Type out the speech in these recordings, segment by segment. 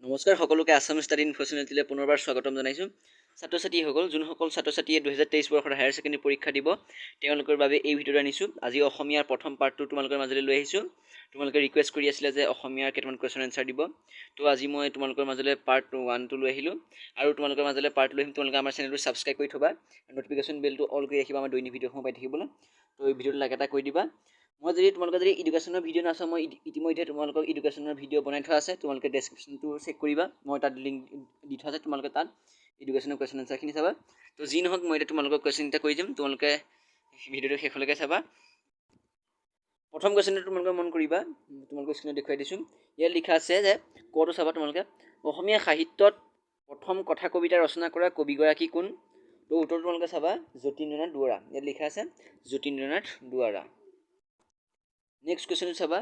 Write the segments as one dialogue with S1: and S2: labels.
S1: নমস্কাৰ সকলোকে Assam study info চেনেলটিলৈ পুনৰবাৰ স্বাগতম জনাইছোঁ। ছাত্ৰ-ছাত্ৰীসকল যোনসকল ছাত্ৰ-ছাত্ৰীয়ে 2023 বৰ্ষৰ হায়াৰ ছেকেণ্ডেৰী পৰীক্ষা দিব তেওঁলোকৰ বাবে এই ভিডিঅ'টো আনিছোঁ। আজি অসমীয়াৰ প্ৰথম পাৰ্টটো তোমালোকৰ মাজলৈ লৈ আহিছোঁ। তোমালোকে ৰিকুৱেষ্ট কৰি আছিলে যে অসমীয়াৰ কেইটামান কুৱেশ্যন এনচাৰ দিব, তো আজি মই তোমালোকৰ মাজলৈ পাৰ্ট 1টো লৈ আহিলোঁ আৰু তোমালোকৰ মাজলৈ পাৰ্ট লৈ আহিম। তোমালোকে আমাৰ চেনেলটো ছাবস্ক্ৰাইব কৰি থবা, নটিফিকেশ্যন বেলটো অল কৰি ৰাখিবা আমাৰ দৈনিক ভিডিঅ'সমূহ পাই থাকিবলৈ। তো এই ভিডিঅ'টো লাইক এটা কৰি দিবা। মই তোমালোকে যদি এডুকেশ্যনৰ ভিডিঅ' নাচাওঁ, মই ইতিমধ্যে তোমালোকক এডুকেশ্যনৰ ভিডিঅ' বনাই থোৱা আছে। তোমালোকে ডেছক্ৰিপশ্যনটো চেক কৰিবা, মই তাত লিংক দি থোৱা আছে। তোমালোকে তাত এডুকেশ্যনৰ কুৱেশ্যন এনচাৰখিনি চাবা। তো যি নহওক মই এতিয়া তোমালোকক কুৱেশ্যন এটা কৰি দিম, তোমালোকে ভিডিঅ'টো শেষলৈকে চাবা। প্ৰথম কুৱেশ্যনটো তোমালোকে মন কৰিবা, তোমালোকক স্ক্ৰীনত দেখুৱাই দিছোঁ। ইয়াত লিখা আছে যে ক'টো চাবা তোমালোকে, অসমীয়া সাহিত্যত প্ৰথম কথা কবিতা ৰচনা কৰা কবিগৰাকী কোন? তো উত্তৰটো তোমালোকে চাবা যতীন্দ্ৰনাথ দুৱৰা। ইয়াত লিখা আছে যতীন্দ্ৰনাথ দুৱৰা। নেক্সট কুৱেশ্যনটো চাবা,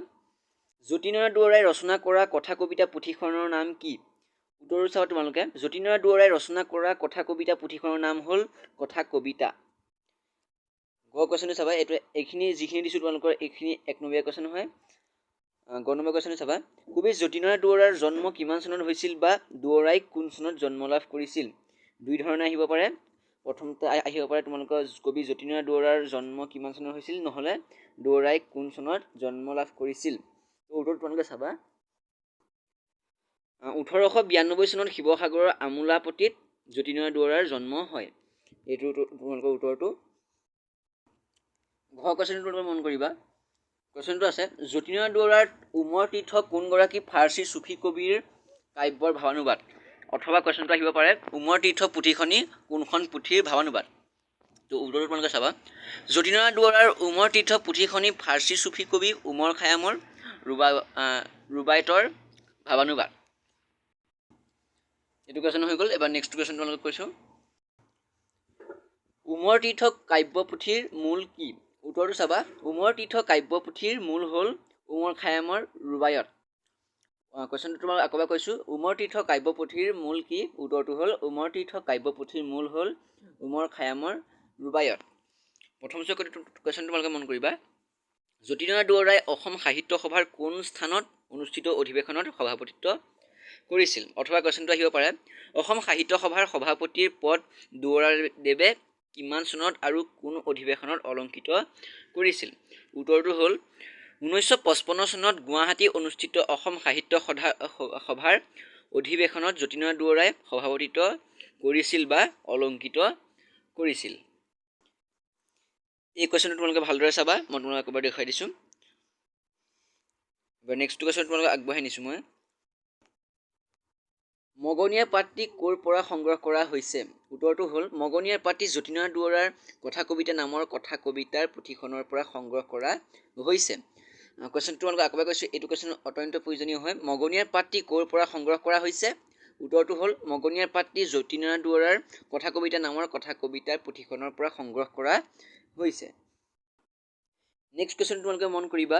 S1: যতীন্দ্ৰনাথ দুৱৰাই ৰচনা কৰা কথা কবিতা পুথিখনৰ নাম কি? উত্তৰটো চাবা তোমালোকে, যতীন্দ্ৰনাথ দুৱৰাই ৰচনা কৰা কথা কবিতা পুথিখনৰ নাম হ'ল কথা কবিতা। গ কুৱেশ্যনটো চাবা, এইখিনি যিখিনি দিছোঁ তোমালোকৰ এইখিনি 1 নম্বৰ কুৱেশ্যন হয়। গ নম্বৰ কুৱেশ্যনটো চাবা, কবি যতীন্দ্ৰনাথ দুৱৰাৰ জন্ম কিমান চনত হৈছিল বা দুৱৰাই কোন চনত জন্ম লাভ কৰিছিল? দুই ধৰণে আহিব পাৰে। প্ৰথমতে আহিব পাৰে তোমালোকৰ কবি যতীন্দ্ৰনাথ দুৱৰাৰ জন্ম কিমান চনত হৈছিল, নহ'লে দুৱৰাই কোন চনত জন্ম লাভ কৰিছিল। তো উত্তৰটো তোমালোকে চাবা 1892 চনত শিৱসাগৰৰ আমোলাপট্টিত যতীন্দ্ৰনাথ দুৱৰাৰ জন্ম হয়। এইটো তোমালোকৰ উত্তৰটো। ঘ কুৱেশ্যনটো তোমালোকে মন কৰিবা, কুৱেশ্যনটো আছে যতীন্দ্ৰনাথ দুৱৰাৰ উমৰ তীৰ্থ কোনগৰাকী ফাৰ্চী চুফী কবিৰ কাব্যৰ ভাৱানুবাদ? অথবা কুৱেশ্যনটো আহিব পাৰে উমৰ তীৰ্থ পুথিখনি কোনখন পুথিৰ ভাৱানুবাদ? তো উত্তৰটো তোমালোকে চাবা যতীন্দ্ৰনাথ দুৱৰাৰ উমৰ তীৰ্থ পুথিখনি ফাৰ্চী চুফী কবি উমৰ খায়ামৰ ৰুবাইটৰ ভাৱানুবাদ। এইটো কুৱেশ্যন হৈ গ'ল। এবাৰ নেক্সট কুৱেশ্যন তোমালোকক কৈছোঁ, উমৰ তীৰ্থ কাব্যপুথিৰ মূল কি? উত্তৰটো চাবা উমৰ তীৰ্থ কাব্যপুথিৰ মূল হ'ল উমৰ খায়ামৰ ৰুবায়ত। কুৱেশ্যনটো তোমালোক আকৌ এবাৰ কৈছোঁ, উমৰ তীৰ্থ কাব্যপুথিৰ মূল কি? উত্তৰটো হ'ল উমৰ তীৰ্থ কাব্যপুথিৰ মূল হ'ল উমৰ খায়ামৰ ৰুবায়ত। প্ৰথম কুৱেশ্যন তোমালোকে মন কৰিবা, যতীন্দ্ৰনাথ দুৱৰাই অসম সাহিত্য সভাৰ কোন স্থানত অনুষ্ঠিত অধিৱেশনত সভাপতিত্ব কৰিছিল? অথবা কুৱেশ্যনটো আহিব পাৰে অসম সাহিত্য সভাৰ সভাপতিৰ পদ দুৱৰাদেৱে কিমান চনত আৰু কোন অধিৱেশনত অলংকৃত কৰিছিল? উত্তৰটো হ'ল 1955 চনত গুৱাহাটী অনুষ্ঠিত অসম সাহিত্য সভাৰ অধিৱেশনত যতীন্দ্ৰনাথ দুৱৰাই সভাপতিত্ব কৰিছিল বা অলংকৃত কৰিছিল। এই কুৱেশ্যনটো তোমালোকে ভালদৰে চাবা, মই তোমালোকক এবাৰ দেখুৱাই দিছোঁ। এবাৰ নেক্সট কুৱেশ্যন তোমালোকক আগবঢ়াই নিছোঁ মই। মগনিয়াৰ পাতটি ক'ৰ পৰা সংগ্ৰহ কৰা হৈছে? উত্তৰটো হ'ল মগনিয়াৰ পাতটি যতীন্দ্ৰনাথ দুৱৰাৰ কথা কবিতা নামৰ কথা কবিতাৰ পুথিখনৰ পৰা সংগ্ৰহ কৰা হৈছে। কুৱেশ্যনটো তোমালোকক আকৌ কৈছোঁ, এইটো কুৱেশ্যন অত্যন্ত প্ৰয়োজনীয় হয়। মগনিয়াৰ পাতটি ক'ৰ পৰা সংগ্ৰহ কৰা হৈছে? উত্তৰটো হ'ল মগনিয়াৰ পাতটি যতীন্দ্ৰনাথ দুৱৰাৰ কথা কবিতা নামৰ কথা কবিতাৰ পুথিখনৰ পৰা সংগ্ৰহ কৰা হৈছে। নেক্সট কুৱেশ্যন তোমালোকে মন কৰিবা,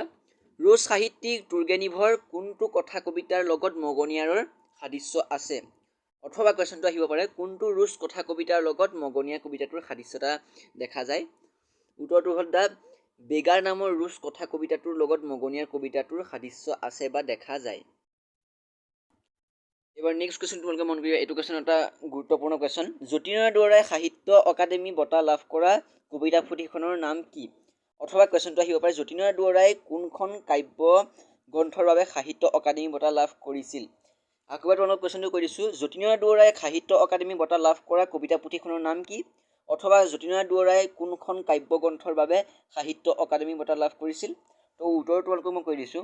S1: ৰোজ সাহিত্যিক তুৰ্গেনিভৰ কোনটো কথা কবিতাৰ লগত মগনিয়াৰৰ সাদৃশ্য আছে? অথবা কুৱেশ্যনটো আহিব পাৰে কোনটো ৰোজ কথা কবিতাৰ লগত মগনিয়া কবিতাটোৰ সাদৃশ্যতা দেখা যায়? উত্তৰটো হ'ল দ্য বেগাৰ নামৰ ৰোজ কথা কবিতাটোৰ লগত মগনিয়াৰ কবিতাটোৰ সাদৃশ্য আছে বা দেখা যায়। এবাৰ নেক্সট কুৱেশ্যন তোমালোকে মন কৰিবা, এইটো কুৱেশ্যন এটা গুৰুত্বপূৰ্ণ কুৱেশ্যন। যতীন্দ্ৰনাথ দুৱৰাই সাহিত্য অকাডেমী বঁটা লাভ কৰা কবিতা পুথিখনৰ নাম কি? অথবা কুৱেশ্যনটো আহিব পাৰে যতীন্দ্ৰনাথ দুৱৰাই কোনখন কাব্য গ্ৰন্থৰ বাবে সাহিত্য অকাডেমী বঁটা লাভ কৰিছিল? আকৌ এবাৰ তোমালোকক কুৱেশ্যনটো কৈ দিছোঁ, যতীন্দ্ৰনাথ দুৱৰাই সাহিত্য অকাডেমী বঁটা লাভ কৰা কবিতা পুথিখনৰ নাম কি? অথবা যতীন্দ্ৰনাথ দুৱৰাই কোনখন কাব্য গ্ৰন্থৰ বাবে সাহিত্য অকাডেমী বঁটা লাভ কৰিছিল? তো উত্তৰটো তোমালোকক মই কৈ দিছোঁ,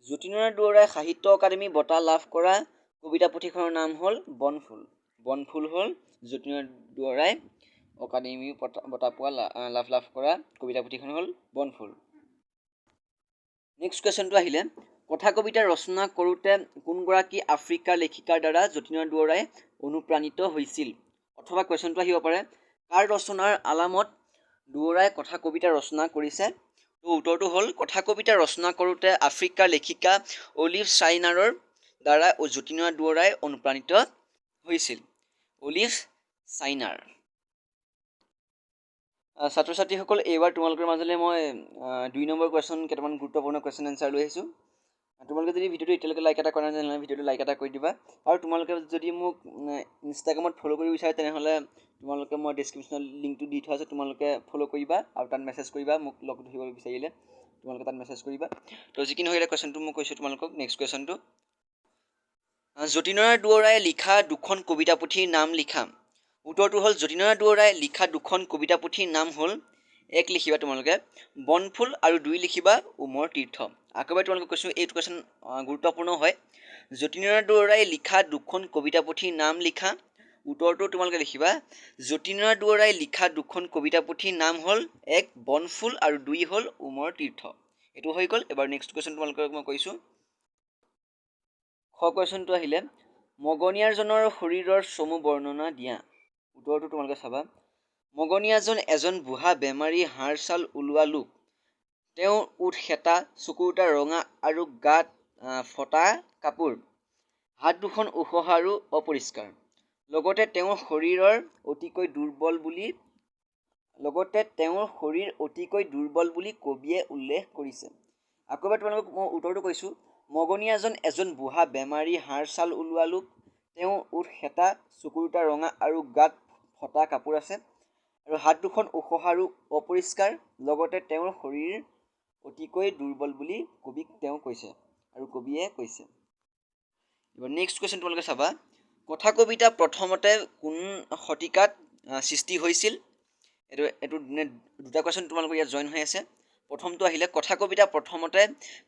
S1: যতীন্দ্ৰনাথ দুৱৰাই সাহিত্য অকাডেমী বঁটা লাভ কৰা কবিতা পুথিখনৰ নাম হ'ল বনফুল। বনফুল হ'ল যতীন্দ্ৰনাথ দুৱৰাই অকাডেমী বঁটা পোৱা লাভ কৰা কবিতা পুথিখন হ'ল বনফুল। নেক্সট কুৱেশ্যনটো আহিলে, কথা কবিতা ৰচনা কৰোঁতে কোনগৰাকী আফ্ৰিকাৰ লেখিকাৰ দ্বাৰা যতীন্দ্ৰনাথ দুৱৰাই অনুপ্ৰাণিত হৈছিল? অথবা কুৱেশ্যনটো আহিব পাৰে কাৰ ৰচনাৰ আলামত দুৱৰাই কথা কবিতা ৰচনা কৰিছে? তো উত্তৰটো হ'ল কথা কবিতা ৰচনা কৰোঁতে আফ্ৰিকাৰ লেখিকা অলিভ চাইনাৰৰ দ্বাৰা যতীন্দ্ৰনাথ দুৱৰাই অনুপ্ৰাণিত হৈছিল। অলিভ চাইনাৰ। ছাত্ৰ ছাত্ৰীসকল, এইবাৰ তোমালোকৰ মাজলৈ মই 2 নম্বৰ কুৱেশ্যন কেইটামান গুৰুত্বপূৰ্ণ কুৱেশ্যন এনচাৰ লৈ আহিছোঁ। তোমালোকে যদি ভিডিঅ'টো এতিয়ালৈকে লাইক এটা কৰা নাই তেনেহ'লে ভিডিঅ'টো লাইক এটা কৰি দিবা আৰু তোমালোকে যদি মোক ইনষ্টাগ্ৰামত ফ'ল' কৰিব বিচাৰে তেনেহ'লে তোমালোকে মই ডেছক্ৰিপশ্যনত লিংকটো দি থোৱা আছে তোমালোকে ফ'ল' কৰিবা আৰু তাত মেছেজ কৰিবা মোক লগ ধৰিব বিচাৰিলে তোমালোকে তাত মেছেজ কৰিবা তো যি কি নহওক এতিয়া কুৱেশ্যনটো মই কৈছোঁ তোমালোকক নেক্সট কুৱেশ্যনটো যতীন্দ্ৰনাথ দুৱৰাই লিখা দুখন কবিতা পুথিৰ নাম লিখা উত্তৰটো হ'ল যতীন্দ্ৰনাথ দুৱৰাই লিখা দুখন কবিতা পুথিৰ নাম হ'ল এক লিখিবা তোমালোকে বনফুল আৰু দুই লিখিবা উমৰ তীৰ্থ আকৌ এবাৰ তোমালোকক কৈছোঁ এইটো কুৱেশ্যন গুৰুত্বপূৰ্ণ হয় যতীন্দ্ৰনাথ দুৱৰাই লিখা দুখন কবিতা পুথিৰ নাম লিখা উত্তৰটো তোমালোকে লিখিবা যতীন্দ্ৰনাথ দুৱৰাই লিখা দুখন কবিতা পুথিৰ নাম হ'ল এক বনফুল আৰু দুই হ'ল উমৰ তীৰ্থ এইটো হৈ গ'ল এবাৰ নেক্সট কুৱেশ্যন তোমালোকক মই কৈছোঁ খ কুৱেশ্যনটো আহিলে মগনীয়াজনৰ শৰীৰৰ চমু বৰ্ণনা দিয়া উত্তৰটো তোমালোকে চাবা মগনীয়াজন এজন বুঢ়া বেমাৰী হাড় ছাল ওলোৱা লোক তেওঁৰ ওঠ শেঁতা চকু দুটা ৰঙা আৰু গাত ফটা কাপোৰ হাত দুখন ওখ আৰু অপৰিষ্কাৰ লগতে তেওঁৰ শৰীৰ অতিকৈ দুৰ্বল বুলি কবিয়ে উল্লেখ কৰিছে আকৌ এবাৰ তোমালোকক মই উত্তৰটো কৈছোঁ মগনীয়াজন এজন বুঢ়া বেমাৰী হাড় ছাল ওলোৱা লোক তেওঁৰ ওঠ শেঁতা চকু দুটা ৰঙা আৰু গাত ফটা কাপোৰ আছে আৰু হাত দুখন ওখ আৰু অপৰিষ্কাৰ লগতে তেওঁৰ শৰীৰ অতিকৈ দুৰ্বল বুলি কবিয়ে কৈছে এবাৰ নেক্সট কুৱেশ্যন তোমালোকে চাবা কথা কবিতা প্ৰথমতে কোন শতিকাত সৃষ্টি হৈছিল এইটো দুটা কুৱেশ্যন তোমালোকৰ ইয়াত জইন হৈ আছে প্ৰথমটো আহিলে কথা কবিতা প্ৰথমতে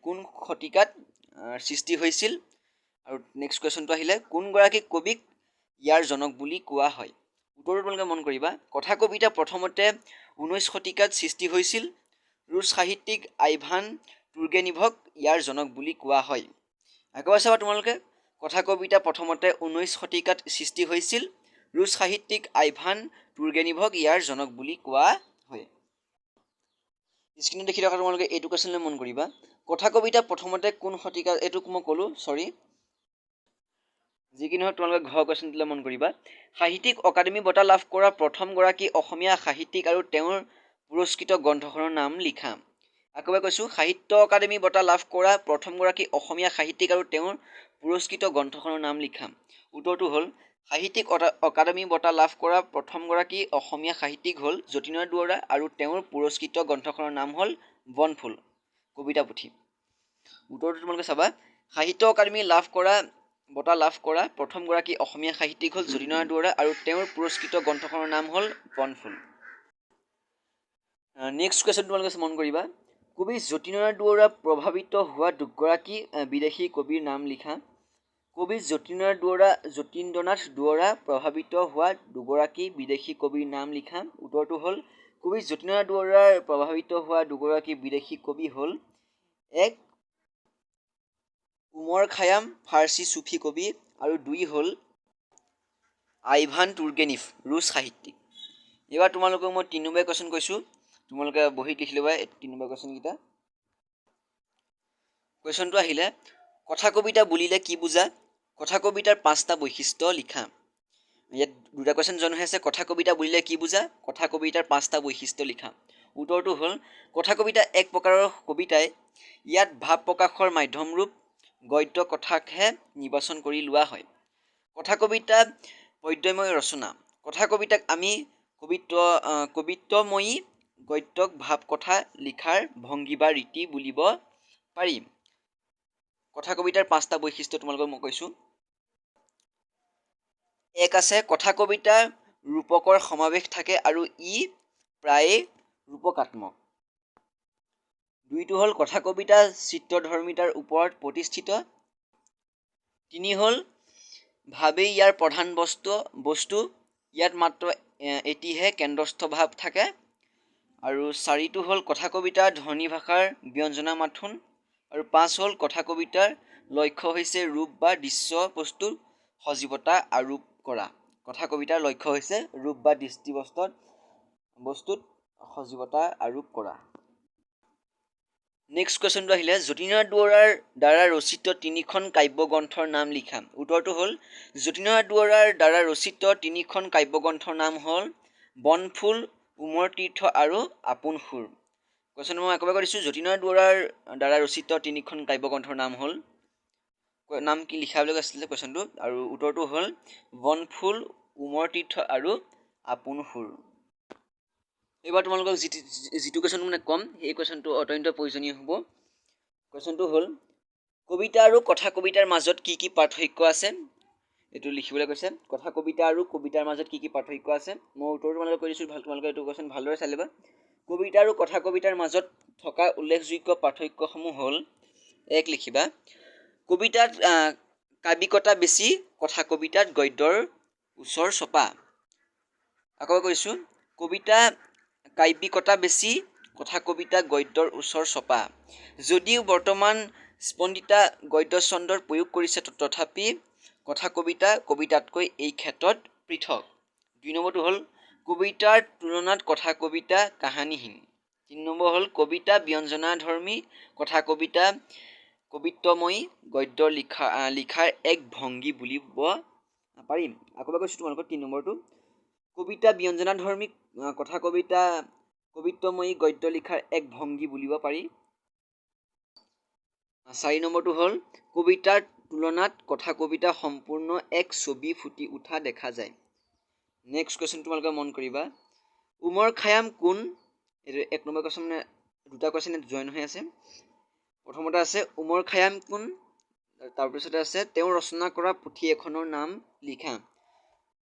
S1: কোন শতিকাত সৃষ্টি হৈছিল আৰু নেক্সট কুৱেশ্যনটো আহিলে কোনগৰাকী কবিক ইয়াৰ জনক বুলি কোৱা হয় উত্তৰটো তোমালোকে মন কৰিবা কথা কবিতা প্ৰথমতে 19 শতিকাত সৃষ্টি হৈছিল ৰুছ সাহিত্যিক আইভান তুৰ্গেনিভক ইয়াৰ জনক বুলি কোৱা হয় আকৌ চাবা তোমালোকে কথা কবিতা প্ৰথমতে 19 শতিকাত সৃষ্টি হৈছিল ৰুছ সাহিত্যিক আইভান তুৰ্গেনিভক ইয়াৰ জনক বুলি কোৱা হয় স্ক্ৰীনত দেখি থকা তোমালোকে এইটো কুৱেশ্যনলৈ মন কৰিবা কথা কবিতা প্ৰথমতে কোন শতিকাত এইটো মই ক'লোঁ যি কি নহওক তোমালোকে ঘৰৰ কুৱেশ্যনটোলৈ মন কৰিবা সাহিত্যিক অকাডেমী বঁটা লাভ কৰা প্ৰথমগৰাকী অসমীয়া সাহিত্যিক আৰু তেওঁৰ পুৰস্কৃত গ্ৰন্থখনৰ নাম লিখা আকৌ এবাৰ কৈছোঁ সাহিত্য অকাডেমী বঁটা লাভ কৰা প্ৰথমগৰাকী অসমীয়া সাহিত্যিক আৰু তেওঁৰ পুৰস্কৃত গ্ৰন্থখনৰ নাম লিখা উত্তৰটো হ'ল সাহিত্যিক অকাডেমী বঁটা লাভ কৰা প্ৰথমগৰাকী অসমীয়া সাহিত্যিক হ'ল যতীন্দ্ৰনাথ দুৱৰা আৰু তেওঁৰ পুৰস্কৃত গ্ৰন্থখনৰ নাম হ'ল বনফুল কবিতা পুথি উত্তৰটো তোমালোকে চাবা সাহিত্য অকাডেমী বঁটা লাভ কৰা প্ৰথমগৰাকী অসমীয়া সাহিত্যিক হ'ল যতীন্দ্ৰনাথ দুৱৰা আৰু তেওঁৰ পুৰস্কৃত গ্ৰন্থখনৰ নাম হ'ল বনফুল নেক্সট কুৱেশ্যন তোমালোকে মন কৰিবা কবি যতীন্দ্ৰনাথ দুৱৰা প্ৰভাৱিত হোৱা দুগৰাকী বিদেশী কবিৰ নাম লিখা কবি যতীন্দ্ৰনাথ দুৱৰা প্ৰভাৱিত হোৱা দুগৰাকী বিদেশী কবিৰ নাম লিখা উত্তৰটো হ'ল কবি যতীন্দ্ৰনাথ দুৱৰাৰ প্ৰভাৱিত হোৱা দুগৰাকী বিদেশী কবি হ'ল এক উমৰ খায়াম ফাৰ্চী চুফী কবি আৰু দুই হ'ল আইভান তুৰ্গেনিভ ৰুছ সাহিত্যিক এইবাৰ তোমালোকক মই 3 নম্বৰ কুৱেশ্যন কৈছোঁ তোমালোকে বহীত লিখি ল'বা 3 নম্বৰ কুৱেশ্যনকেইটা কুৱেশ্যনটো আহিলে কথা কবিতা বুলিলে কি বুজা কথা কবিতাৰ 5টা বৈশিষ্ট্য লিখা ইয়াত দুটা কুৱেশ্যন জইন হৈ আছে কথা কবিতা বুলিলে কি বুজা কথা কবিতাৰ 5টা বৈশিষ্ট্য লিখা উত্তৰটো হ'ল কথা কবিতা এক প্ৰকাৰৰ কবিতাই ইয়াত ভাৱ প্ৰকাশৰ মাধ্যম ৰূপ গদ্য কথাকহে নিৰ্বাচন কৰি লোৱা হয় কথা কবিতা পদ্যময় ৰচনা কথা কবিতাক আমি কবিত্বময়ী গদ্যক ভাৱ কথা লিখাৰ ভংগী বা ৰীতি বুলিব পাৰিম কথা কবিতাৰ 5টা বৈশিষ্ট্য তোমালোকক মই কৈছোঁ এক আছে কথা কবিতাৰ ৰূপকৰ সমাৱেশ থাকে আৰু ই প্ৰায়ে ৰূপকাত্মক দুইটো হ'ল কথা কবিতা চিত্ৰধৰ্মিতাৰ ওপৰত প্ৰতিষ্ঠিত 3 হ'ল ভাৱেই ইয়াৰ প্ৰধান বস্তু ইয়াত মাত্ৰ এটিহে কেন্দ্ৰস্থ ভাৱ থাকে আৰু 4টো হ'ল কথা কবিতাৰ ধ্বনি ভাষাৰ ব্যঞ্জনা মাথোন আৰু 5 হ'ল কথা কবিতাৰ লক্ষ্য হৈছে ৰূপ বা দৃশ্য বস্তুৰ সজীৱতা আৰোপ কৰা কথা কবিতাৰ লক্ষ্য হৈছে ৰূপ বা দৃষ্টি বস্তুত সজীৱতা আৰোপ কৰা নেক্সট কুৱেশ্যনটো আহিলে যতীন্দ্ৰনাথ দুৱৰাৰ দ্বাৰা ৰচিত 3খন কাব্যগ্ৰন্থৰ নাম লিখা উত্তৰটো হ'ল যতীন্দ্ৰনাথ দুৱৰাৰ দ্বাৰা ৰচিত 3খন কাব্যগ্ৰন্থৰ নাম হ'ল বনফুল উমৰ তীৰ্থ আৰু আপোন সুৰ কুৱেশ্যন মই একেবাৰে কৰিছোঁ যতীন্দ্ৰনাথ বৰাৰ দ্বাৰা ৰচিত তিনিখন কাব্যগ্ৰন্থৰ নাম হ'ল নাম কি লিখা বুলি আছিলে কুৱেশ্যনটো আৰু উত্তৰটো হ'ল বনফুল উমৰ তীৰ্থ আৰু আপোন সুৰ এইবাৰ তোমালোকক যিটো কুৱেশ্যন মানে ক'ম সেই কুৱেশ্যনটো অত্যন্ত প্ৰয়োজনীয় হ'ব কুৱেশ্যনটো হ'ল কবিতা আৰু কথা কবিতাৰ মাজত কি কি পাৰ্থক্য আছে এইটো লিখিবলৈ কৈছে কথা কবিতা আৰু কবিতাৰ মাজত কি কি পাৰ্থক্য আছে মই উত্তৰটো তোমালোকক কৈ দিছোঁ তোমালোকে এইটো কুৱেশ্যন ভালদৰে চাই ল'বা কবিতা আৰু কথা কবিতাৰ মাজত থকা উল্লেখযোগ্য পাৰ্থক্যসমূহ হ'ল এক লিখিবা কবিতাত কাব্যিকতা বেছি কথা কবিতাত গদ্যৰ ওচৰ চপা আকৌ কৈছোঁ কবিতা কাব্যিকতা বেছি কথা কবিতা গদ্যৰ ওচৰ চপা যদিও বৰ্তমান স্পন্দিতা গদ্যছন্দৰ প্ৰয়োগ কৰিছে তথাপি কথা কবিতা কবিতাতকৈ এই ক্ষেত্ৰত পৃথক 2 নম্বৰটো হ'ল কবিতাৰ তুলনাত কথা কবিতা কাহানীহীন 3 নম্বৰ হ'ল কবিতা ব্যঞ্জনাধৰ্মী কথা কবিতা কবিত্বময়ী গদ্যৰ লিখাৰ এক ভংগী বুলিব পাৰিম আকৌ কৈছোঁ তোমালোকৰ 3 নম্বৰটো কবিতা ব্যঞ্জনাধৰ্মী কথা কবিতা কবিত্বময়ী গদ্য লিখাৰ এক ভংগী বুলিব পাৰি 4 নম্বৰটো হ'ল কবিতাৰ তুলনাত কথা কবিতা সম্পূৰ্ণ এক ছবি ফুটি উঠা দেখা যায় নেক্সট কুৱেশ্যন তোমালোকে মন কৰিবা উমৰ খায়াম কোন এইটো 1 নম্বৰ কুৱেশ্যন মানে দুটা কুৱেশ্যন জইন হৈ আছে প্ৰথমতে আছে উমৰ খায়াম কোন তাৰপিছতে আছে তেওঁ ৰচনা কৰা পুথি এখনৰ নাম লিখা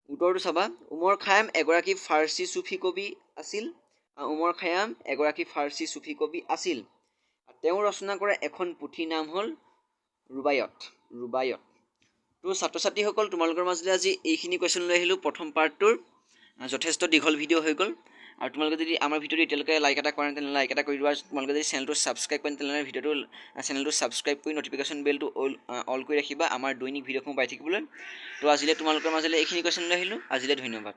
S1: উত্তৰটো চাবা উমৰ খায়াম এগৰাকী ফাৰ্চী চুফী কবি আছিল উমৰ খায়াম এগৰাকী ফাৰ্চী চুফী কবি আছিল তেওঁ ৰচনা কৰা এখন পুথিৰ নাম হ'ল ৰুবায়ত তো ছাত্ৰ ছাত্ৰীসকল তোমালোকৰ মাজলৈ আজি এইখিনি কুৱেশ্যন লৈ আহিলোঁ প্ৰথম পাৰ্টটোৰ যথেষ্ট দীঘল ভিডিঅ' হৈ গ'ল আৰু তোমালোকে যদি আমাৰ ভিডিঅ'টো এতিয়ালৈকে লাইক এটা কৰা নাই তেনেহ'লে লাইক এটা কৰি দিবা তোমালোকে যদি চেনেলটো ছাবস্ক্ৰাইব কৰা তেনেহ'লে চেনেলটো ছাবস্ক্ৰাইব কৰি নটিফিকেশ্যন বেলটো অল কৰি ৰাখিবা আমাৰ দৈনিক ভিডিঅ'সমূহ পাই থাকিবলৈ তো আজিলৈ তোমালোকৰ মাজলৈ এইখিনি কুৱেশ্যন লৈ আহিলোঁ আজিলৈ ধন্যবাদ